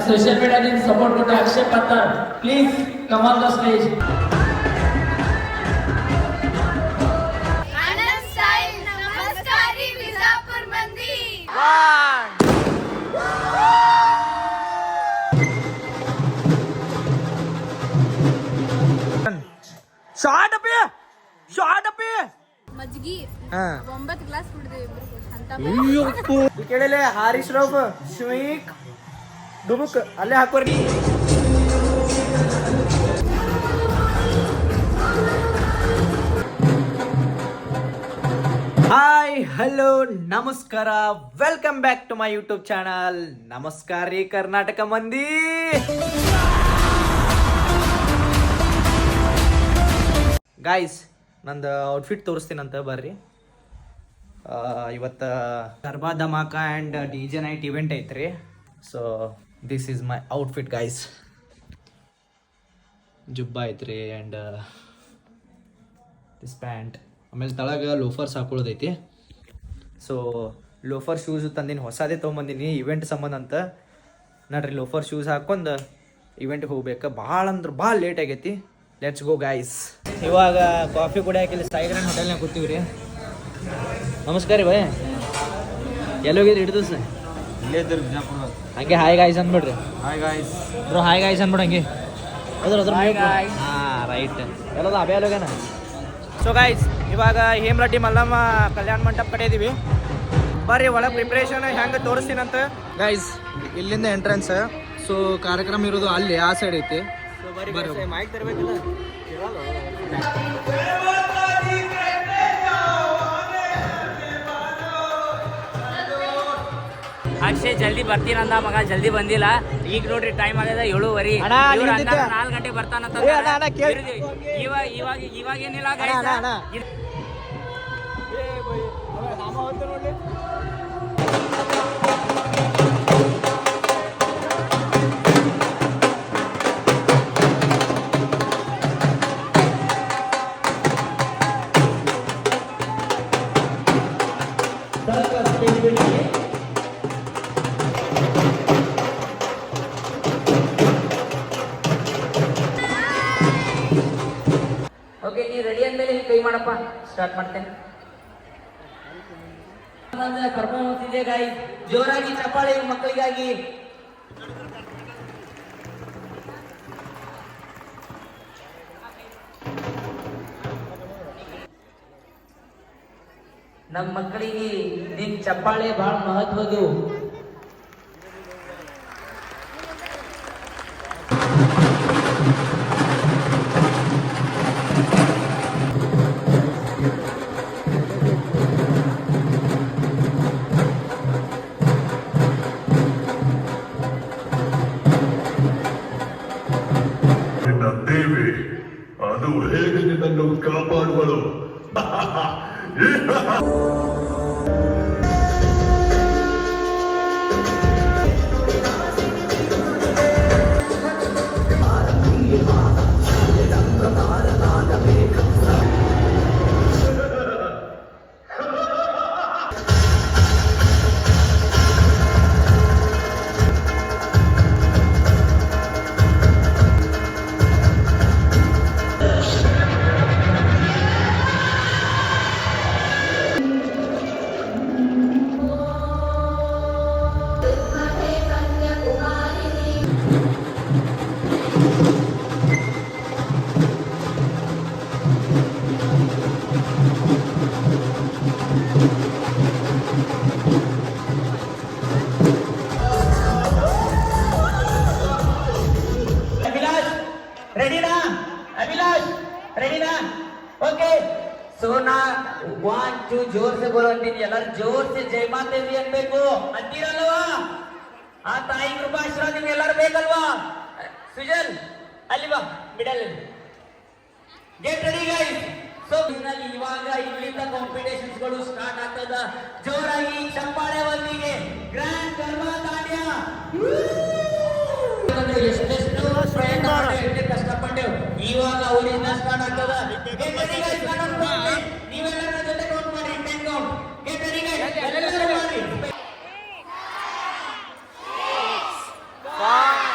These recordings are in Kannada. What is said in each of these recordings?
सोशल मीडियाने सपोर्ट करतो Akshay Pattar, please come on the stage. Anand style नमस्कारी विजापूर मंदी. ಶಾರ್ಟ್ ಅಪ್ಪಿ ಮಜ್ಗಿ 9 ಗ್ಲಾಸ್ ಕುಡಿದೆ ಅಂತ. ಈ ಕಡೆಲೆ ಹಾರಿಸ್ ರೌಫ್ ಶ್ವೀಕ್ ಡುಬುಕ್ ಅಲ್ಲೇ ಹಾಕೋರಿ. ಹಾಯ್ ಹಲೋ ನಮಸ್ಕಾರ, welcome back to my YouTube channel. ನಮಸ್ಕಾರ ರೀ ಕರ್ನಾಟಕ ಮಂದಿ. ಗಾಯ್ಸ್, ನಂದು ಔಟ್ಫಿಟ್ ತೋರಿಸ್ತೀನಂತ ಬರ್ರಿ. ಇವತ್ತು Garba Dhamaka and DJ night event ಐತ್ರಿ. So this is my outfit guys. ಜುಬ್ಬ ಐತ್ರಿ ಆ್ಯಂಡ್ ದಿಸ್ ಪ್ಯಾಂಟ್, ಆಮೇಲೆ ತಳಗ ಲೋಫರ್ಸ್ ಹಾಕೊಳ್ಳೋದೈತಿ. ಸೊ ಲೋಫರ್ ಶೂಸ್ ತಂದಿನಿ, ಹೊಸದೇ ತೊಗೊಂಬಂದಿನಿ ಇವೆಂಟ್ ಸಂಬಂಧ ಅಂತ. ನೋಡ್ರಿ, ಲೋಫರ್ ಶೂಸ್ ಹಾಕೊಂಡು ಇವೆಂಟ್ಗೆ ಹೋಗ್ಬೇಕು. ಭಾಳ ಅಂದ್ರೆ ಭಾಳ ಲೇಟ್ ಆಗೈತಿ. Let's go guys. ಇವಾಗ ಕಾಫಿ ಕುಡಿಯಾಕಿಲ್ಲ ಸಾಯಿಗ್ರಾನ್ ಹೋಟೆಲ್ನಾಗ ಕೂತೀವಿ ರೀ. ನಮಸ್ಕಾರ ರೀ ಭಯ, ಎಲ್ಲೋಗಿದ್ರಿ ಹಿಡಿದು ಸರ್? ಇಲ್ಲೇ ಇದ್ದರು ಬಿಜಾಪುರ. ಹಂಗೆ ಹಾಯ್ ಗಾಯ್ಸ್ ಅಂದ್ಬಿಡ್ರಿ. Hi guys bro, hi guys ಅಂದ್ಬಿಡು ಹಂಗೆ. ಹಾಂ ರೈಟ್, ಎಲ್ಲದ ಅಭಯ ಎಲ್ಲೋಗ್ಯಾನ. ಸೊ ಗಾಯ್ಸ್, ಇವಾಗ ಹೇಮರೆಡ್ಡಿ ಮಲ್ಲಮ್ಮ ಕಲ್ಯಾಣ ಮಂಟಪ ಕಡೆ ಇದೀವಿ. ಬರ್ರಿ ಒಳಗೆ ಪ್ರಿಪ್ರೇಷನ್ ಹೆಂಗೆ ತೋರಿಸ್ತೀನಂತ. ಗಾಯ್ಸ್, ಇಲ್ಲಿಂದ ಎಂಟ್ರೆನ್ಸ್. ಸೊ ಕಾರ್ಯಕ್ರಮ ಇರೋದು ಅಲ್ಲಿ ಆ ಸೈಡ್ ಐತಿ. ಮೈಕ್ ತರಬೇಕಿಲ್ಲ. ಅಕ್ಷಯ್ ಜಲ್ದಿ ಬರ್ತೀನಂದ ಮಗ, ಜಲ್ದಿ ಬಂದಿಲ್ಲ. ಈಗ ನೋಡ್ರಿ ಟೈಮ್ ಆಗ್ಯದ 7:30. 4 ಗಂಟೆಗೆ ಬರ್ತಾನಂತ. ಇವಾಗ ಏನಿಲ್ಲ guys. ಓಕೆ, ನೀ ರೆಡಿ ಅಂದ್ಮೇಲೆ ಕೈ ಮಾಡಪ್ಪ, ಸ್ಟಾರ್ಟ್ ಮಾಡ್ತೇನೆ. ಕರ್ಕೊಂಡು ಹೋಗ್ತಿದ್ದೆ ಗಾಯ್ಸ್, ಜೋರಾಗಿ ಚಪ್ಪಾಳೆ ಮಕ್ಕಳಿಗಾಗಿ. ನಮ್ಮ ಮಕ್ಕಳಿಗೆ ನಿನ್ ಚಪ್ಪಾಳೆ ಬಹಳ ಮಹತ್ವದು. ದೇವಿ ಅದು ಹೇಗೆ ನಿನ್ನನ್ನು ಕಾಪಾಡುವಳು? ओके, सोना 1 2 जोर से बोलो अंತೀನಿ. ಎಲ್ಲರೂ ಜೋರ್ से ಜೈ ಮಾತೇವಿ ಅನ್ಬೇಕು ಅಂತೀರಲ್ವಾ? ಆ ತಾಯಿ ಕೃಪಾಶ್ರ ನಿಮ್ಗೆ ಎಲ್ಲರೂ ಬೇಕಲ್ವಾ? ಸುಜಲ್ ಅಲ್ಲಿ ಬಾ, middle get ready guys. So ಇವಾಗ ಇಲ್ಲಿಂದ ಕಾಂಪಿಟೇಷನ್ಸ್ ಗಳು ಸ್ಟಾರ್ಟ್ ಆಗ್ತದ. ಜೋರಾಗಿ ಚಪ್ಪಾಳೆ ಒಂದಿಗೆ ಗ್ರ್ಯಾಂಡ್ ಗರ್ಭಾ ತಾಂಡ್ಯ. ಎಷ್ಟೆಷ್ಟು ಪ್ರಯತ್ನ ಮಾಡಿ ಕಷ್ಟಪಟ್ಟೆವು, ಇವಾಗ ಅವರಿಂದ ಸ್ಟಾರ್ಟ್ ಆಗ್ತದ. ಗೆಟ್ ರೆಡಿ ಗೈಸ್, ನೀವೆಲ್ಲರ ಜೊತೆ ಕೌಂಟ್ ಮಾಡಿ 10 ಕೌಂಟ್. ಗೆಟ್ ರೆಡಿ ಗೈಸ್, ಎಲ್ಲರೂ ಮಾಡಿ. 5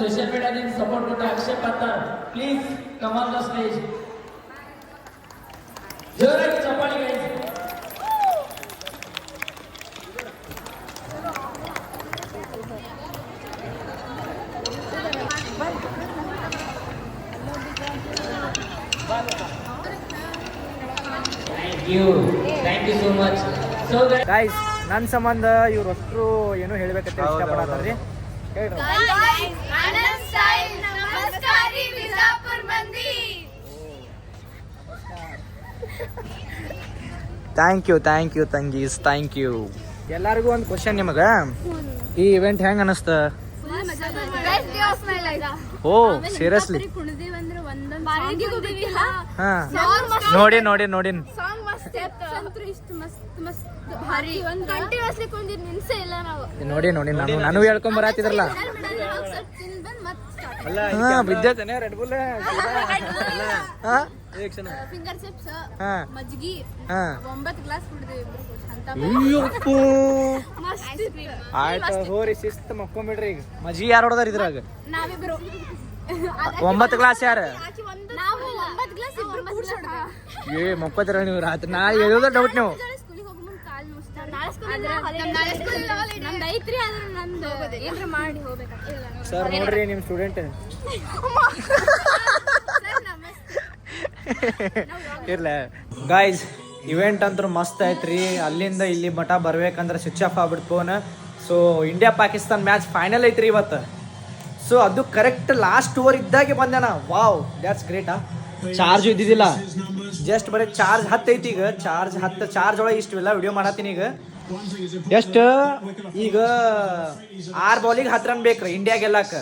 सोशल मीडियाने सपोर्ट करतो Akshay Pattar please come on the stage जोराची चपाळी guys thank you so much so guys ನನ್ನ ಸಂಬಂಧ ಇವ್ರು ಅಷ್ಟರು ಏನು ಹೇಳ್ಬೇಕಂತ ಇಷ್ಟಪಡತ್ತಾರ್ರಿ ಹೇಳ್ರಿ आनंद स्टाइल नमस्कारी विजापूर मंदी ಥ್ಯಾಂಕ್ ಯು ತಂಗೀಸ್ ಥ್ಯಾಂಕ್ ಯು ಎಲ್ಲರಿಗೂ ಒಂದು ಕ್ವಶನ್ ನಿಮಗೆ ಈ ಇವೆಂಟ್ ಹೆಂಗೆ ಅನಿಸ್ತ best day of my life oh seriously ಕುಣಿದೇವಂದ್ರೆ ಒಂದೊಂದು ಬಾರಿಗೆ ಹೋಗಿಲ್ಲ ಹಾ ಸಾಂಗ್ ನೋಡಿನ್ ಸಾಂಗ್ ಮಸ್ತ್ ಇತ್ತು ಇಷ್ಟು ಮಸ್ತ್ ಭಾರಿ ಒಂದು ಕಂಟಿನ್ಯೂಸ್ಲಿ ಕುಣಿದಿದ್ದು ನಿನ್ಸೇ ಇಲ್ಲ ನಾವು ನಾನು ಹೇಳ್ಕೊಂಡ್ ಬರತ್ತಿದ್ರಲ್ಲ ಹಾ ಬಿದ್ದೈತೇನೆ ರೆಡ್ ಬುಲ್ ಹಾ ಫಿಂಗರ್ ಚಿಪ್ಸ್ ಹಾ ಮಜ್ಗಿ ಹಾ 9 ಗ್ಲಾಸ್ ಕುಡಿದೇವಿ ಅಯ್ಯಪ್ಪೋ ಮಸ್ತ್ ಆಯ್ತು ಹೋರಿ ಶಿಸ್ತು ಮಕ್ಕೊಂಬಿಡ್ರಿ ಈಗ ಮಜಿ ಯಾರು ಹೊಡೆದಾರ ಇದ್ರಾಗ ನಾವಿಬ್ರು 9 ಗ್ಲಾಸ್ ಯಾರು ನಾವು 9 ಗ್ಲಾಸ್ ಇಬ್ರು ಕೂಡ್ಸೋಣ ಏ ಮಕ್ಕೋತೀರ ನೀವು ರಾತ್ರಿ ನಾಳೆ ಹೇಳೋದ ಡೌಟ್ ನೀವು ಸ್ಕೂಲಿಗೆ ಹೋಗೋ ಮುಂದೆ ಕಾಲ್ ನೋಸ್ತಾರೆ ನಾಳೆ ಸ್ಕೂಲ್ ನಮ್ದು ಐತ್ರಿ ಆದ್ರೆ ನಂದು ಏನ್ರ ಮಾಡಿ ಹೋಗ್ಬೇಕಾಗ್ತಿಲ್ಲ ಸರ್ ನೋಡ್ರಿ ನಿಮ್ ಸ್ಟೂಡೆಂಟ್ ಇರ್ಲ ಗಾಯ್ಸ್ ಇವೆಂಟ್ ಅಂತೂ ಮಸ್ತ್ ಐತ್ರಿ ಅಲ್ಲಿಂದ ಇಲ್ಲಿ ಮಠ ಬರ್ಬೇಕಂದ್ರೆ ಸ್ವಿಚ್ ಆಫ್ ಆಗ್ಬಿಟ್ಟು phone so India Pakistan match final ಐತ್ರಿ ಇವತ್ತು ಸೊ ಅದು ಕರೆಕ್ಟ್ ಲಾಸ್ಟ್ ಓವರ್ ಇದ್ದಾಗೆ ಬಂದೇನ ವಾವ್ ದ್ಯಾಟ್ಸ್ ಗ್ರೇಟಾ ಚಾರ್ಜ್ ಇದ್ದಿದ್ದಿಲ್ಲ ಜಸ್ಟ್ ಬರೀ ಚಾರ್ಜ್ 10 ಐತಿ ಈಗ ಚಾರ್ಜ್ ಒಳಗೆ ಇಷ್ಟೆಲ್ಲ ವಿಡಿಯೋ ಮಾಡತ್ತೀನಿ ಈಗ ಎಷ್ಟು ಈಗ 6 ಬಾಲಿಗೆ 10 ರನ್ ಬೇಕ್ರಿ ಇಂಡಿಯಾ ಗೆಲ್ಲಾಕ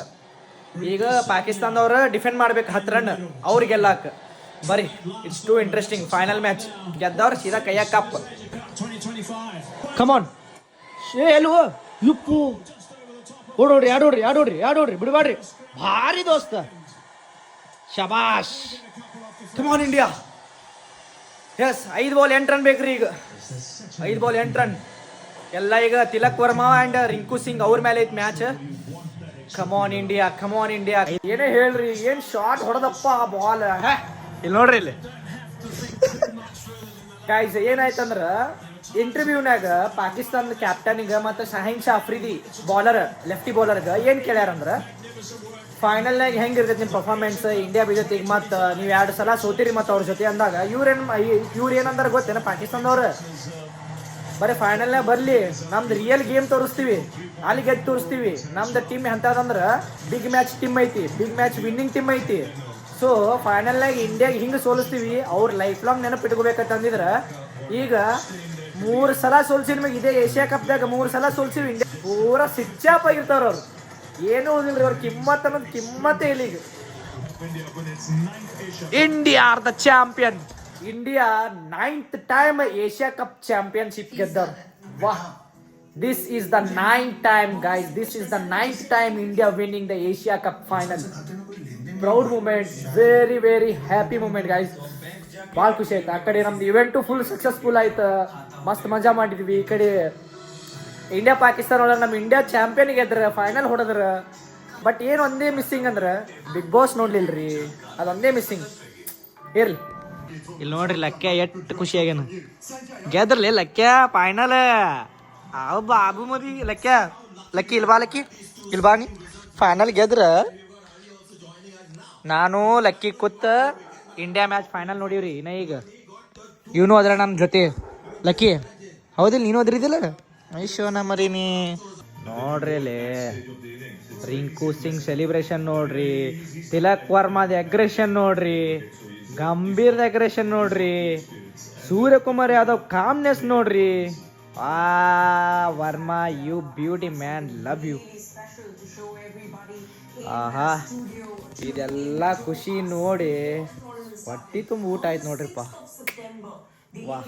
ಈಗ ಪಾಕಿಸ್ತಾನದವ್ರು ಡಿಫೆಂಡ್ ಮಾಡ್ಬೇಕು 10 ರನ್ ಅವ್ರಿಗೆ ಗೆಲ್ಲಾಕ ಬರೀ it's too interesting final match ಗೆದ್ದವ್ರು ಸೀದಾ ಕೈಯಾಗ ಕಪ್ ಕಮಾನ್ ಎಲ್ಲೋ ಯುಪ್ಪು ಆಡೋಡ್ರಿ ಬಿಡಬೇಡ್ರಿ ಭಾರಿ ದೋಸ್ತ ಶಬಾಷ್ come on India yes 5 ball 8 run ಬೇಕ್ರಿ ಈಗ 5 ಬಾಲ್ 8 ರನ್ ಎಲ್ಲ ಈಗ ತಿಲಕ್ ವರ್ಮಾ ಅಂಡ್ ರಿಂಕು ಸಿಂಗ್ ಅವ್ರ ಮೇಲೆ ಐತ್ ಮ್ಯಾಚ್ ಕಮಾನ್ ಇಂಡಿಯಾ ಏನೇ ಹೇಳ್ರಿ ಏನ್ ಶಾಟ್ ಹೊಡೆದಪ್ಪ ಬಾಲ್ ಇಲ್ಲಿ ನೋಡ್ರಿ ಇಲ್ಲಿ ಗೈಸ್ ಏನಾಯ್ತಂದ್ರ ಇಂಟರ್ವ್ಯೂನಾಗ ಪಾಕಿಸ್ತಾನದ ಕ್ಯಾಪ್ಟನ್ಗ ಮತ್ತು ಶಾಹಿನ್ ಶಾ ಅಫ್ರಿದಿ ಬಾಲರ್ ಲೆಫ್ಟಿ ಬಾಲರ್ಗ ಏನ್ ಕೇಳ್ಯಾರಂದ್ರ ಫೈನಲ್ನಾಗ ಹೆಂಗಿರ್ತೈತಿ ನಿಮ್ಮ ಪರ್ಫಾರ್ಮೆನ್ಸ್ ಇಂಡಿಯಾ ಜೊತೆಗೆ ಮತ್ತು ನೀವು 2 ಸಲ ಸೋತಿರಿ ಮತ್ತು ಅವ್ರ ಜೊತೆ ಅಂದಾಗ ಇವ್ರು ಏನಂದಾರ ಗೊತ್ತೇನ ಪಾಕಿಸ್ತಾನದವ್ರು ಬರೀ ಫೈನಲ್ನಾಗ ಬರ್ಲಿ ನಮ್ದು ರಿಯಲ್ ಗೇಮ್ ತೋರಿಸ್ತೀವಿ ಅಲ್ಲಿ ಗೆದ್ದು ತೋರಿಸ್ತೀವಿ ನಮ್ದು ಟೀಮ್ ಎಂತದಂದ್ರ ಬಿಗ್ ಮ್ಯಾಚ್ ಟೀಮ್ ಐತಿ ಬಿಗ್ ಮ್ಯಾಚ್ ವಿನ್ನಿಂಗ್ ಟೀಮ್ ಐತಿ ಸೊ ಫೈನಲ್ನಾಗ ಇಂಡಿಯಾಗ ಹಿಂಗೆ ಸೋಲಿಸ್ತೀವಿ ಅವ್ರು ಲೈಫ್ ಲಾಂಗ್ ನೆನಪಿಟ್ಕೋಬೇಕಂತಂದಿದ್ರ ಈಗ 3 ಸಲ ಸೋಲ್ಸಿ ನಿಮಗೆ ಇದೇ ಏಷ್ಯಾ ಕಪ್ದಾಗ 3 ಸಲ ಸೋಲ್ಸಿವಿ ಇಂಡಿಯಾ ಪೂರಾ ಸ್ವಿಚ್ ಆಫ್ ಆಗಿರ್ತಾವ್ರ ಅವ್ರು ಏನೂ ಓದಿಲ್ರಿ ಅವ್ರ ಕಿಮ್ಮತ್ ಅನ್ನೋದು ಕಿಮ್ಮತ್ತೇ ಇಲ್ಲ ಈಗ India are the champion India 9th time Asia cup championship ಗೆದ್ದವ್ರು ವಾಹ್ this is the 9th time guys this is the 9th time India winning the Asia cup final proud moment very happy moment guys ಭಾಳ ಖುಷಿ ಆಯ್ತು ಆ ಕಡೆ ನಮ್ದು ಇವೆಂಟು ಫುಲ್ ಸಕ್ಸಸ್ಫುಲ್ ಆಯ್ತು ಮಸ್ತ್ ಮಜಾ ಮಾಡಿದ್ವಿ ಈ ಕಡೆ ಇಂಡಿಯಾ ಪಾಕಿಸ್ತಾನ ಒಳಗೆ ನಮ್ಮ ಇಂಡಿಯಾ ಚಾಂಪಿಯನ್ ಗೆದ್ರ ಫೈನಲ್ ಹೊಡೆದ್ರ ಬಟ್ ಏನು ಒಂದೇ ಮಿಸ್ಸಿಂಗ್ ಅಂದ್ರೆ ಬಿಗ್ ಬಾಸ್ ನೋಡ್ಲಿಲ್ರಿ ಅದೊಂದೇ ಮಿಸ್ಸಿಂಗ್ ಇರ್ಲಿ ಇಲ್ಲಿ ನೋಡ್ರಿ ಲಕ್ಕ ಎಷ್ಟು ಖುಷಿ ಆಗ್ಯಾನ ಗೆದ್ರಲಿ ಲಕ್ಕ ಫೈನಲ್ ಬಾಬು ಮದಿ ಲಕ್ಕಿ ಇಲ್ಬಾ ನೀ ಫೈನಲ್ ಗೆದ್ರ ನಾನು ಲಕ್ಕಿ ಕೂತ ಇಂಡಿಯಾ ಮ್ಯಾಚ್ ಫೈನಲ್ ನೋಡಿವ್ರಿ ಇನ್ನ ಈಗ ಇವನು ಅದ್ರ ನನ್ನ ಜೊತೆ ಲಕ್ಕಿ ಹೌದಿಲ್ಲ ನೀನು ಅದ್ರಿದಿಲ್ಲ ಐಶೋನ ಮರೀನಿ ನೋಡ್ರಿ ಅಲ್ಲಿ ರಿಂಕು ಸಿಂಗ್ ಸೆಲಿಬ್ರೇಷನ್ ನೋಡ್ರಿ ತಿಲಕ್ ವರ್ಮಾದ ಅಗ್ರೆಷನ್ ನೋಡ್ರಿ ಗಂಭೀರದ ಅಗ್ರೆಷನ್ ನೋಡ್ರಿ ಸೂರ್ಯಕುಮಾರ್ ಯಾದವ್ ಕಾಮ್ನೆಸ್ ನೋಡ್ರಿ Varma you beauty man love you ಆಹಾ ಇದೆಲ್ಲ ಖುಷಿ ನೋಡಿ ಹೊಟ್ಟಿ ತುಂಬ ಊಟ ಆಯ್ತು ನೋಡ್ರಿಪ್ಪ ವಾಹ್